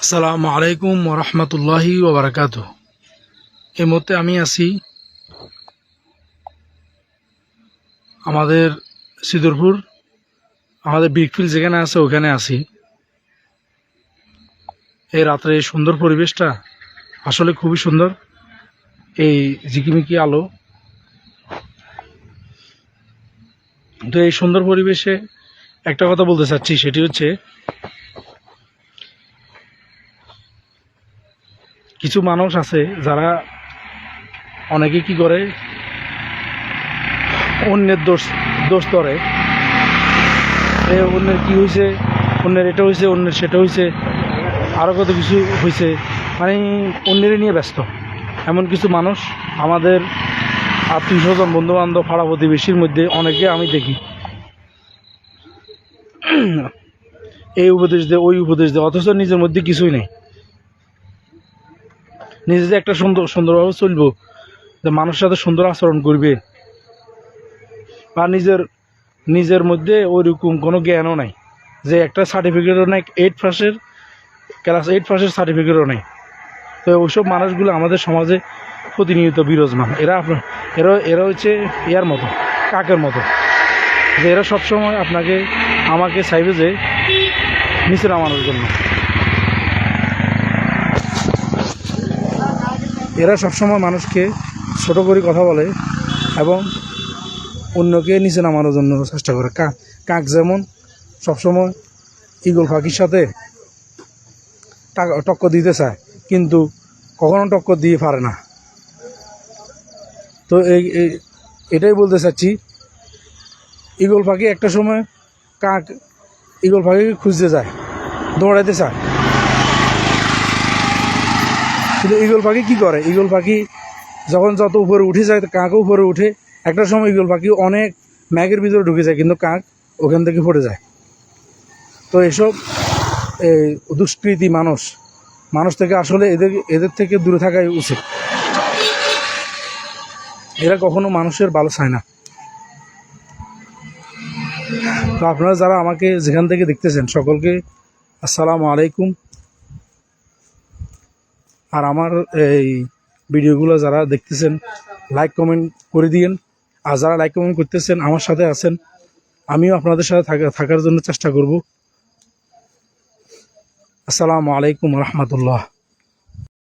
আসসালামু আলাইকুম ওরহমতুল্লাহি ওবরাকাতুহ। এই মুহূর্তে আমি আছি আমাদের সিদুরপুর, আমাদের বিগফিল যেখানে আছে ওখানে আছি। এই রাত্রে এই সুন্দর পরিবেশটা আসলে খুবই সুন্দর। এই ঝিকিমিকি আলো, তো এই সুন্দর পরিবেশে একটা কথা বলতে চাচ্ছি, সেটি হচ্ছে কিছু মানুষ আছে যারা অনেকে কি করে অন্যের দোষ দোষ ধরে, অন্যের কি হয়েছে, অন্যের এটা হয়েছে, অন্যের সেটা হয়েছে, আরও কত কিছু হয়েছে, মানে অন্যের নিয়ে ব্যস্ত। এমন কিছু মানুষ আমাদের আত্মীয় স্বজন, বন্ধুবান্ধব, পাড়া প্রতিবেশীর মধ্যে অনেকে আমি দেখি এই উপদেশ দেয়, ওই উপদেশ দেয়, অথচ নিজের মধ্যে কিছুই নেই। নিজে যে একটা সুন্দরভাবে চলবো, যে মানুষের সাথে সুন্দর আচরণ করবে, বা নিজের মধ্যে ওইরকম কোনো জ্ঞানও নাই, যে একটা সার্টিফিকেটও নাই, ক্লাস 8 পাসের সার্টিফিকেটও নেই। তো ওইসব মানুষগুলো আমাদের সমাজে প্রতিনিয়ত বিরাজমান। এরা হচ্ছে ইয়ার মতো, কাকের মতো, যে এরা সবসময় আমাকে চাইবে যে নিচে নামানোর জন্য। এরা সবসময় মানুষকে ছোট করে কথা বলে এবং অন্যকে নিচে নামানোর জন্য চেষ্টা করে। কাক যেমন সবসময় ঈগল পাখির সাথে টক্কর দিতে চায়, কিন্তু কখনো টক্কর দিয়ে পারে না। তো এটাই বলতে চাচ্ছি, ঈগল পাখি একটা সময় ঈগল পাখিকে খুঁজতে যায়, দৌড়াইতে চায়, কিন্তু ঈগল পাখি কী করে, ঈগল পাখি যখন যত উপরে উঠে যায়, কাকও উপরে উঠে। একটা সময় ঈগল পাখি অনেক ম্যাগের ভিতরে ঢুকে যায়, কিন্তু কাক ওখান থেকে পড়ে যায়। তো এসব দুষ্কৃতী মানুষ থেকে আসলে এদের থেকে দূরে থাকাই উচিত। এরা কখনো মানুষের ভালো চায় না। তো আপনারা যারা আমাকে যেখান থেকে দেখতেছেন, সকলকে আসসালামু আলাইকুম। আর আমার এই ভিডিওগুলো যারা দেখতেছেন, লাইক কমেন্ট করে দিয়েন। আর যারা লাইক কমেন্ট করতেছেন, আমার সাথে আছেন, আমিও আপনাদের সাথে থাকার জন্য চেষ্টা করব। আসসালামু আলাইকুম রহমতুল্লাহ।